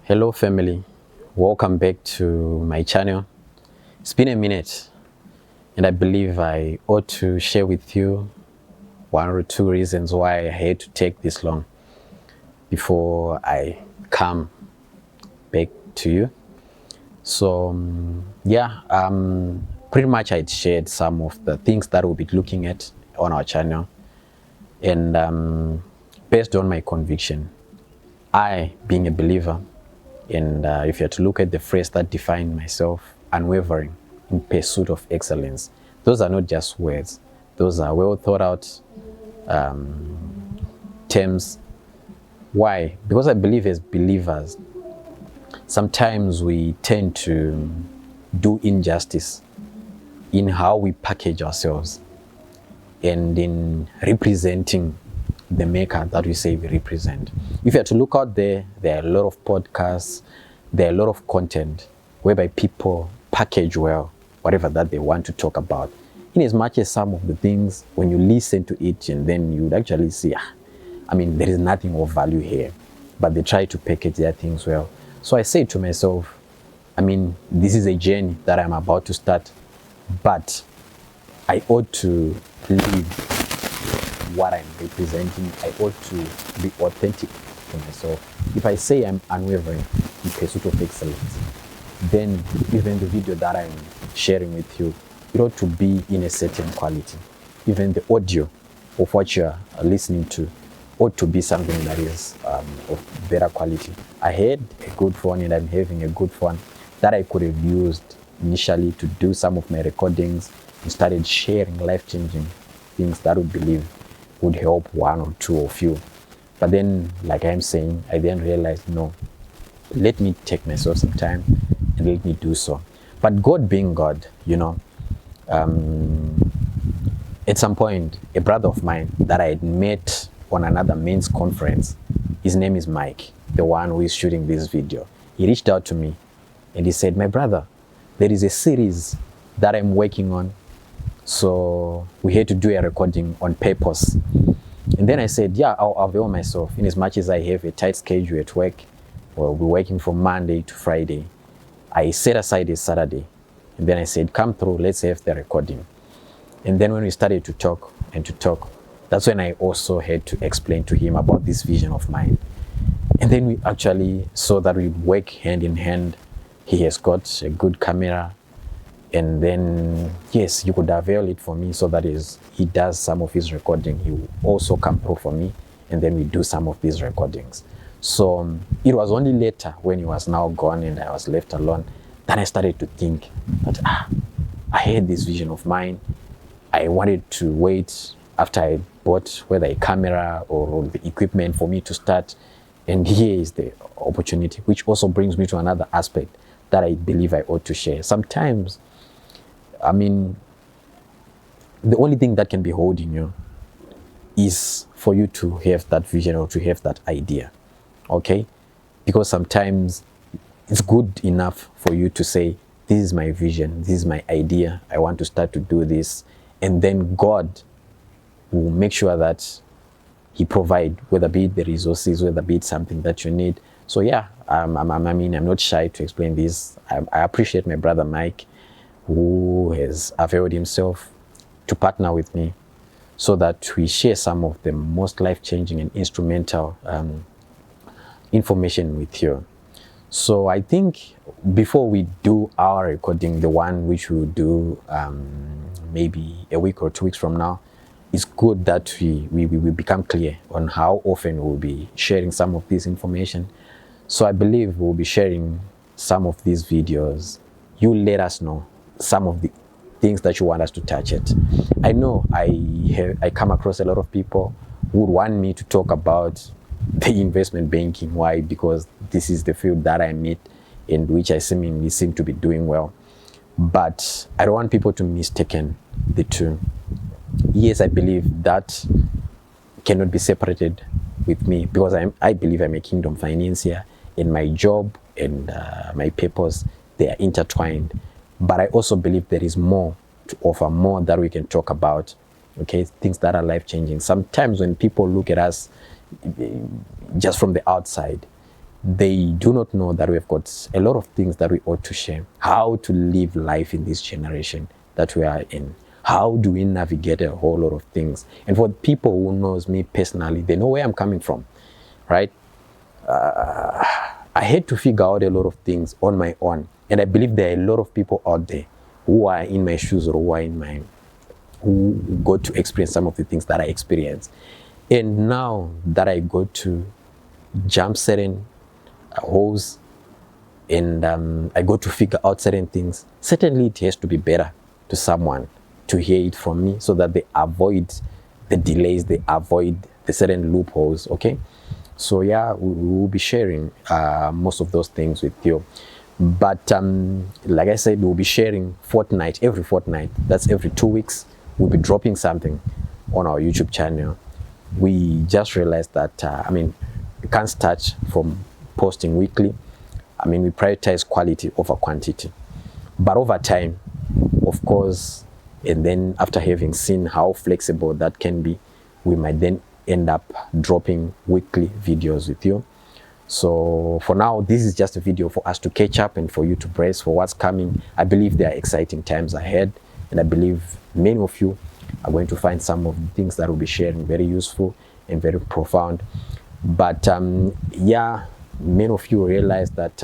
Hello family, welcome back to my channel. It's been a minute and I believe I ought to share with you one or two reasons why I had to take this long before I come back to you. So pretty much I'd shared some of the things that we'll be looking at on our channel, and based on my conviction, I being a believer, and if you had to look at the phrase that defined myself, unwavering in pursuit of excellence, those are not just words. Those are well thought out terms. Why? Because I believe as believers, sometimes we tend to do injustice in how we package ourselves and in representing the maker that we say we represent. If you have to look out there, there are a lot of podcasts, there are a lot of content whereby people package well whatever that they want to talk about. In as much as some of the things, when you listen to it, and then you would actually see, there is nothing of value here, but they try to package their things well. So I say to myself, this is a journey that I'm about to start, but I ought to live what I'm representing. I ought to be authentic to myself. If I say I'm unwavering in pursuit of excellence, then even the video that I'm sharing with you, it ought to be in a certain quality. Even the audio of what you're listening to ought to be something that is of better quality. I had a good phone and I'm having a good phone that I could have used initially to do some of my recordings and started sharing life-changing things that I would believe would help one or two of you. But then, like I'm saying, I then realized, no, let me take myself some time and let me do so. But God being God, at some point, a brother of mine that I had met on another men's conference, his name is Mike, the one who is shooting this video. He reached out to me and he said, my brother, there is a series that I'm working on. So we had to do a recording on purpose. And then I said, yeah, I'll avail myself in as much as I have a tight schedule at work. We'll be working from Monday to Friday. I set aside a Saturday. And then I said, come through, let's have the recording. And then when we started to talk, that's when I also had to explain to him about this vision of mine. And then we actually saw that we work hand in hand. He has got a good camera. And then, yes, you could avail it for me so that is, he does some of his recording. He will also come through for me, and then we do some of these recordings. So it was only later when he was now gone and I was left alone, that I started to think that, I had this vision of mine. I wanted to wait after I bought whether a camera or the equipment for me to start. And here is the opportunity, which also brings me to another aspect that I believe I ought to share. Sometimes, the only thing that can be holding you is for you to have that vision or to have that idea, okay? Because sometimes it's good enough for you to say, this is my vision, this is my idea, I want to start to do this, and then God will make sure that He provide, whether be it the resources, whether be it something that you need. So yeah, I'm not shy to explain this. I appreciate my brother Mike, who has availed himself to partner with me so that we share some of the most life-changing and instrumental information with you. So I think before we do our recording, the one which we'll do maybe a week or 2 weeks from now, it's good that we become clear on how often we'll be sharing some of this information. So I believe we'll be sharing some of these videos. You let us know some of the things that you want us to touch it. I know I come across a lot of people who would want me to talk about the investment banking. Why? Because this is the field that I'm in, in which I seem to be doing well. But I don't want people to mistaken the two. Yes, I believe that cannot be separated with me, because I believe I'm a kingdom financier, and my job and my purpose, they are intertwined. But I also believe there is more to offer, more that we can talk about, okay? Things that are life-changing. Sometimes when people look at us just from the outside, They do not know that we've got a lot of things that we ought to share. How to live life in this generation that we are in. How do we navigate a whole lot of things? And for people who knows me personally, they know where I'm coming from, right? I had to figure out a lot of things on my own. And I believe there are a lot of people out there who are in my shoes or who got to experience some of the things that I experienced. And now that I got to jump certain holes and I got to figure out certain things, certainly it has to be better to someone to hear it from me so that they avoid the delays, they avoid the certain loopholes, okay? So yeah, we will be sharing most of those things with you. But like I said, we'll be sharing every fortnight. That's every 2 weeks. We'll be dropping something on our YouTube channel. We just realized that, we can't start from posting weekly. We prioritize quality over quantity. But over time, of course, and then after having seen how flexible that can be, we might then end up dropping weekly videos with you. So for now, this is just a video for us to catch up and for you to brace for what's coming. I believe there are exciting times ahead, and I believe many of you are going to find some of the things that we'll be sharing very useful and very profound. But yeah, many of you realize that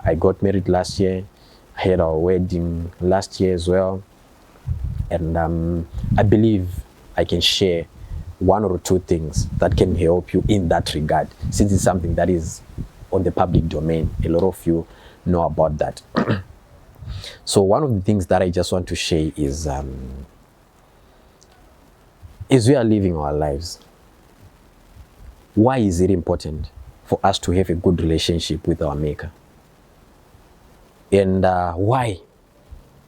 I got married last year. I had our wedding last year as well. And I believe I can share one or two things that can help you in that regard, since it's something that is on the public domain. A lot of you know about that. So one of the things that I just want to share is we are living our lives. Why is it important for us to have a good relationship with our Maker? And why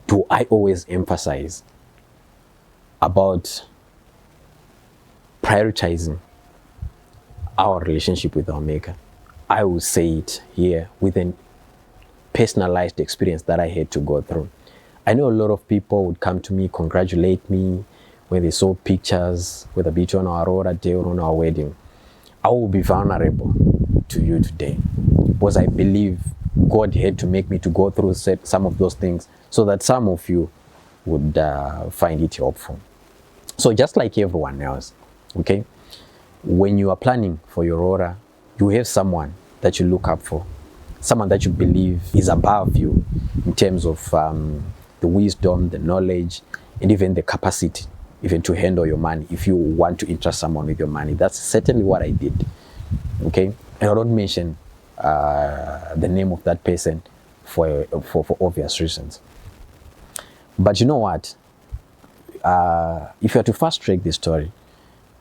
do I always emphasize about prioritizing our relationship with our Maker? I will say it here with a personalized experience that I had to go through. I know a lot of people would come to me, congratulate me when they saw pictures, whether it be on our roora day or on our wedding. I will be vulnerable to you today because I believe God had to make me to go through some of those things so that some of you would find it helpful. So just like everyone else, okay, when you are planning for your roora, you have someone that you look up for, someone that you believe is above you in terms of the wisdom, the knowledge, and even the capacity even to handle your money. If you want to entrust someone with your money, that's certainly what I did, okay? And I don't mention the name of that person for obvious reasons. But you know what? If you are to fast track this story,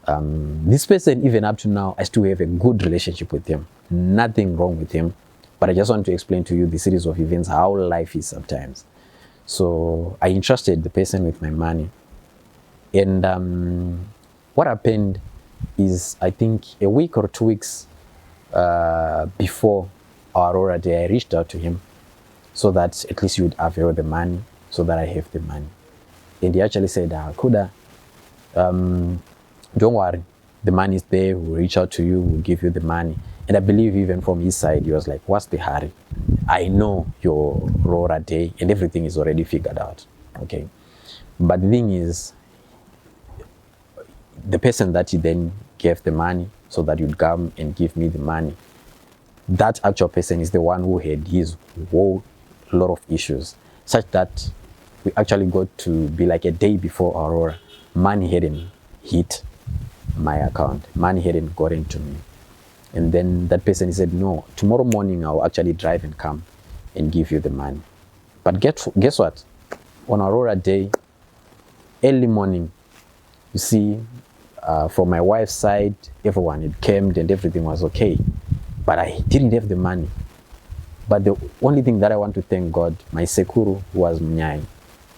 this person, even up to now, I still have a good relationship with him. Nothing wrong with him. But I just want to explain to you the series of events, how life is sometimes. So I entrusted the person with my money. And what happened is, I think a week or 2 weeks before our roora day, I reached out to him so that at least you would avail the money so that I have the money. And he actually said, Kuda, don't worry, the money is there, we'll reach out to you, we'll give you the money. And I believe even from his side, he was like, what's the hurry? I know your roora day and everything is already figured out, okay? But the thing is, the person that he then gave the money so that you'd come and give me the money, that actual person is the one who had his whole lot of issues, such that we actually got to be like a day before our roora. Money hadn't hit my account. Money hadn't gotten to me. And then that person said, no, tomorrow morning I'll actually drive and come and give you the money. But guess what? On our roora day, early morning, you see, from my wife's side, everyone had came and everything was okay. But I didn't have the money. But the only thing that I want to thank God, my sekuru was Mnyai.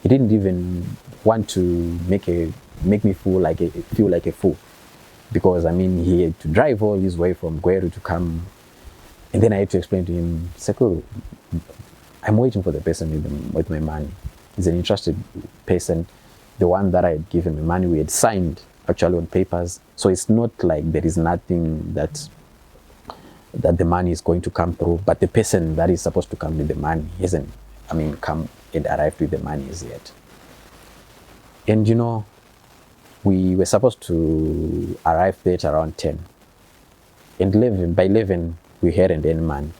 He didn't even want to make me feel like a fool. Because he had to drive all his way from Gweru to come. And then I had to explain to him, Sekuru, I'm waiting for the person with my money. He's an interested person. The one that I had given the money, we had signed actually on papers. So it's not like there is nothing that that the money is going to come through, but the person that is supposed to come with the money hasn't, come and arrived with the money as yet. And we were supposed to arrive there at around 10. And by 11, we hadn't any money.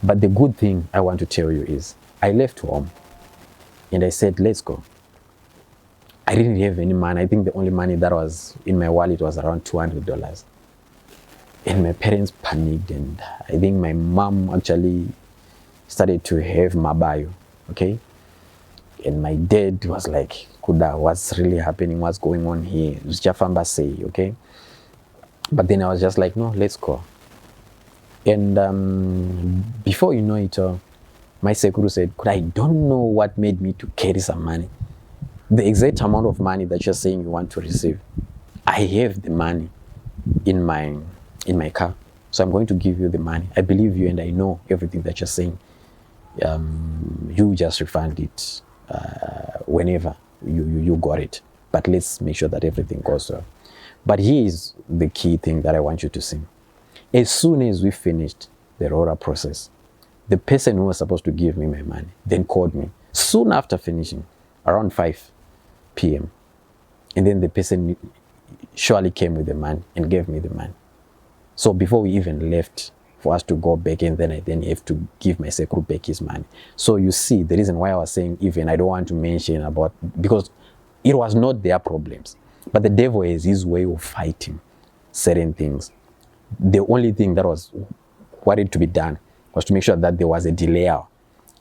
But the good thing I want to tell you is, I left home and I said, let's go. I didn't have any money. I think the only money that was in my wallet was around $200. And my parents panicked, and I think my mom actually started to have mabayo, okay? And my dad was like, Kuda, what's really happening? What's going on here? It's Jafamba say, okay? But then I was just like, no, let's go. And before you know it, my sekuru said, Kuda, I don't know what made me to carry some money. The exact amount of money that you're saying you want to receive, I have the money in my car. So I'm going to give you the money. I believe you and I know everything that you're saying. You just refund it whenever you got it. But let's make sure that everything goes well. But here is the key thing that I want you to see. As soon as we finished the roora process, the person who was supposed to give me my money then called me soon after finishing, around 5 p.m. And then the person surely came with the money and gave me the money. So before we even left, for us to go back, and then I have to give my sekuru back his money. So you see, the reason why I was saying even, I don't want to mention about, because it was not their problems. But the devil has his way of fighting certain things. The only thing that was wanted to be done was to make sure that there was a delay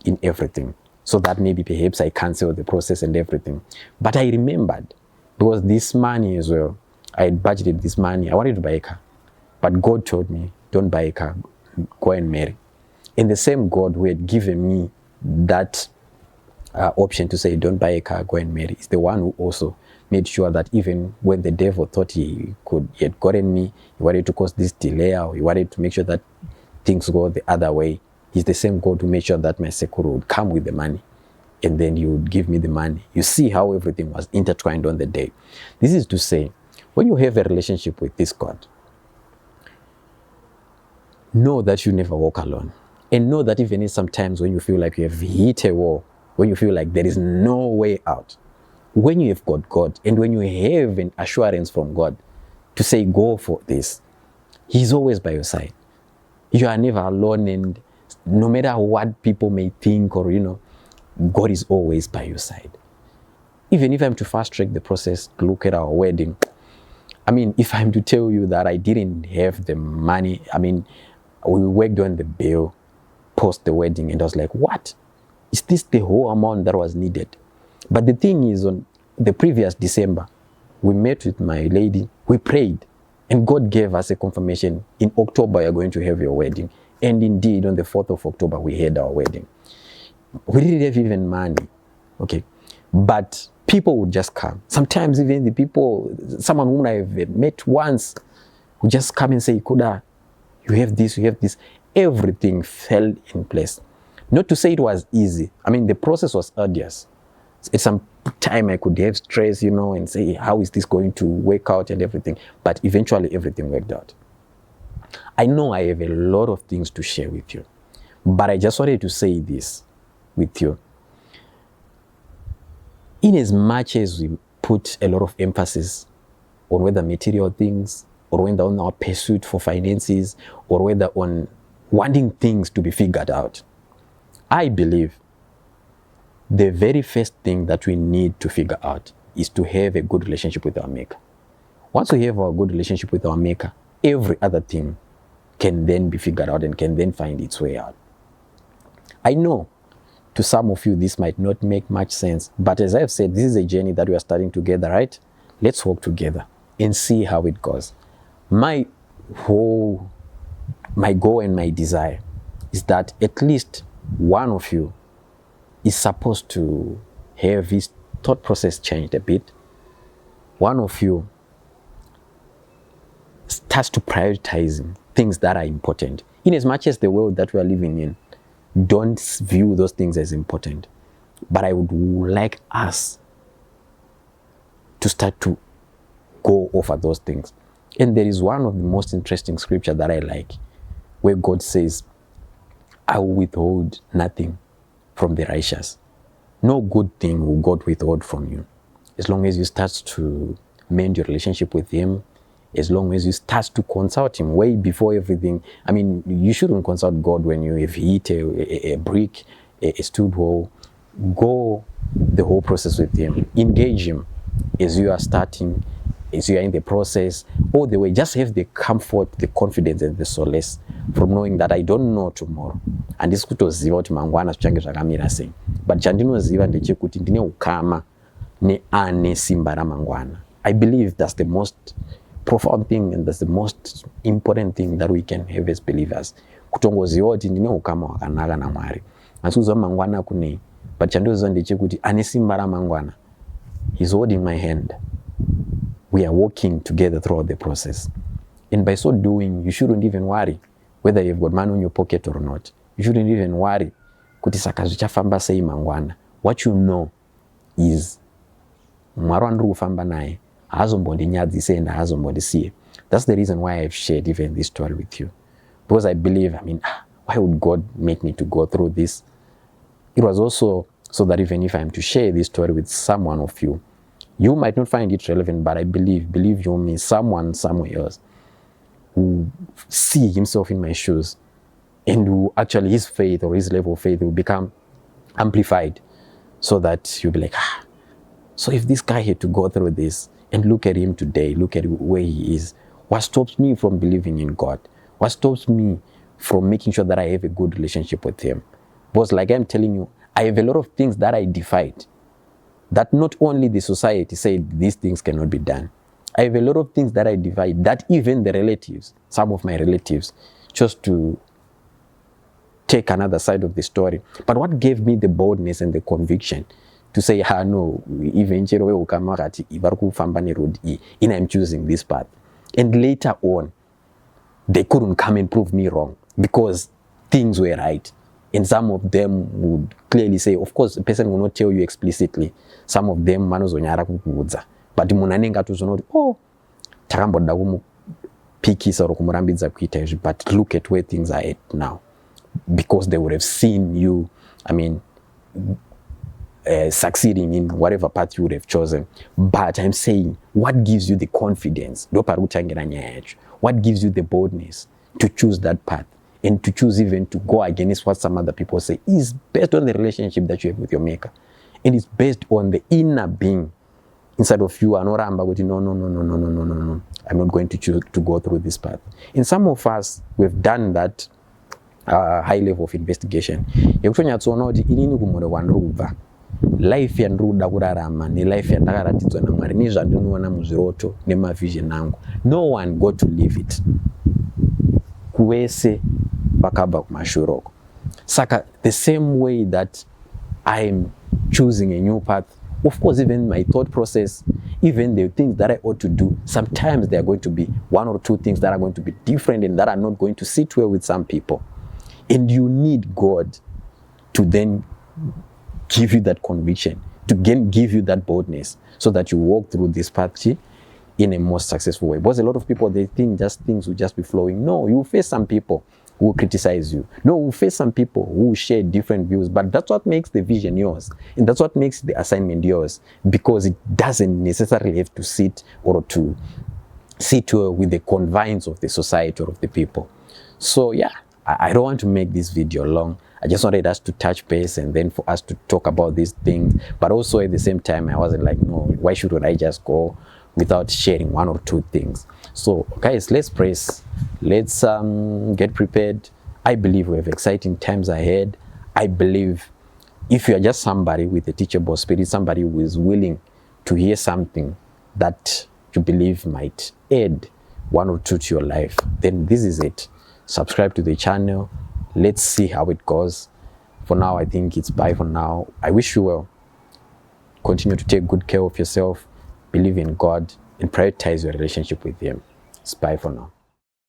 in everything, so that maybe perhaps I cancel the process and everything. But I remembered, because this money as well, I had budgeted this money. I wanted to buy a car, but God told me, don't buy a car, go and marry. And the same God who had given me that option to say, don't buy a car, go and marry, is the one who also made sure that even when the devil thought he had gotten me, he wanted to cause this delay, or he wanted to make sure that things go the other way, he's the same God who made sure that my sekuru would come with the money, and then he would give me the money. You see how everything was intertwined on the day. This is to say, when you have a relationship with this God, know that you never walk alone. And know that even sometimes when you feel like you have hit a wall, when you feel like there is no way out, when you have got God, and when you have an assurance from God to say, go for this, He's always by your side. You are never alone, and no matter what people may think, or God is always by your side. Even if I'm to fast track the process, look at our wedding. If I'm to tell you that I didn't have the money, we worked on the bill post the wedding, and I was like, what? Is this the whole amount that was needed? But the thing is, on the previous December, we met with my lady, we prayed, and God gave us a confirmation. In October, you're going to have your wedding. And indeed, on the 4th of October, we had our wedding. We didn't have even money, okay? But people would just come. Sometimes even the people, someone whom I've met once, would just come and say, Kuda, you have this, you have this. Everything fell in place. Not to say it was easy. The process was arduous. At some time I could have stress, and say, how is this going to work out and everything? But eventually everything worked out. I know I have a lot of things to share with you, but I just wanted to say this with you. In as much as we put a lot of emphasis on whether material things, or whether on our pursuit for finances, or whether on wanting things to be figured out, I believe the very first thing that we need to figure out is to have a good relationship with our Maker. Once we have a good relationship with our Maker, every other thing can then be figured out and can then find its way out. I know to some of you this might not make much sense, but as I've said, this is a journey that we are starting together, right? Let's walk together and see how it goes. My goal and my desire is that at least one of you is supposed to have his thought process changed a bit. One of you starts to prioritize things that are important. In as much as the world that we are living in don't view those things as important, but I would like us to start to go over those things. And there is one of the most interesting scripture that I like, where God says, I will withhold nothing from the righteous. No good thing will God withhold from you. As long as you start to mend your relationship with Him, as long as you start to consult Him way before everything. I mean, you shouldn't consult God when you have hit a brick, a stood wall. Go the whole process with Him. Engage Him as you are starting, as you are in the process, all the way. Just have the comfort, the confidence, and the solace from knowing that I don't know tomorrow. And this kutoziva kuti mangwana zvichange zvakamira sei. But chandinoziva ndechekuti ndine ukama neane simba ramangwana. I believe that's the most profound thing and that's the most important thing that we can have as believers. Kutongoziva kuti ndine ukama hwakanaka naMwari. Asi kuziva mangwana kunei. But chandinoziva ndechekuti ane simba ramangwana. He's holding my hand. We are walking together throughout the process. And by so doing, you shouldn't even worry whether you've got money in your pocket or not. You shouldn't even worry kuti saka zvichafamba sei mangwana. What you know is Mwari wandiri kufamba naye haazombondinyadzise and haazombondisiye. That's the reason why I've shared even this story with you. Because I believe, why would God make me to go through this? It was also so that even if I'm to share this story with someone of you, you might not find it relevant, but I believe you me, someone somewhere else who see himself in my shoes and who actually his faith or his level of faith will become amplified so that you'll be like, so if this guy had to go through this and look at him today, look at where he is, what stops me from believing in God? What stops me from making sure that I have a good relationship with Him? Because like I'm telling you, I have a lot of things that I defied. That not only the society said these things cannot be done. I have a lot of things that I defied, that even the relatives, some of my relatives, chose to take another side of the story. But what gave me the boldness and the conviction to say, no, eventually I'm choosing this path. And later on, they couldn't come and prove me wrong because things were right. And some of them would clearly say, of course, the person will not tell you explicitly. Some of them, manozonyara kukuudza. But munanenga tuzonoti, takamboda kumupikisa or kumurambidza kuita izvi, but look at where things are at now. Because they would have seen you, succeeding in whatever path you would have chosen. But I'm saying, what gives you the confidence? What gives you the boldness to choose that path? And to choose even to go against what some other people say is based on the relationship that you have with your Maker. And it's based on the inner being inside of you. No, I'm not going to choose to go through this path. And some of us, we've done that high level of investigation. Life yandiruda kurarama ne life yandakaratidzwa naMwari nezvandinoona muzviroto nemavision angu. No one got to live it. Kuwese bakaba kumashuroko. Saka the same way that I'm choosing a new path, of course even my thought process, even the things that I ought to do, sometimes there are going to be one or two things that are going to be different and that are not going to sit well with some people. And you need God to then give you that conviction, to give you that boldness so that you walk through this path in a more successful way. Because a lot of people, they think just things will just be flowing. No, you face some people who will criticize you. No, you face some people who will share different views, but that's what makes the vision yours. And that's what makes the assignment yours, because it doesn't necessarily have to sit or to sit with the convenience of the society or of the people. So yeah, I don't want to make this video long. I just wanted us to touch base and then for us to talk about these things. But also at the same time, I wasn't like, no, why shouldn't I just go without sharing one or two things? So guys, let's praise. Let's get prepared. I believe we have exciting times ahead. I believe if you are just somebody with a teachable spirit, somebody who is willing to hear something that you believe might add one or two to your life, then this is it. Subscribe to the channel. Let's see how it goes. For now, I think it's bye for now. I wish you well. Continue to take good care of yourself, believe in God, and prioritize your relationship with Him. It's bye for now.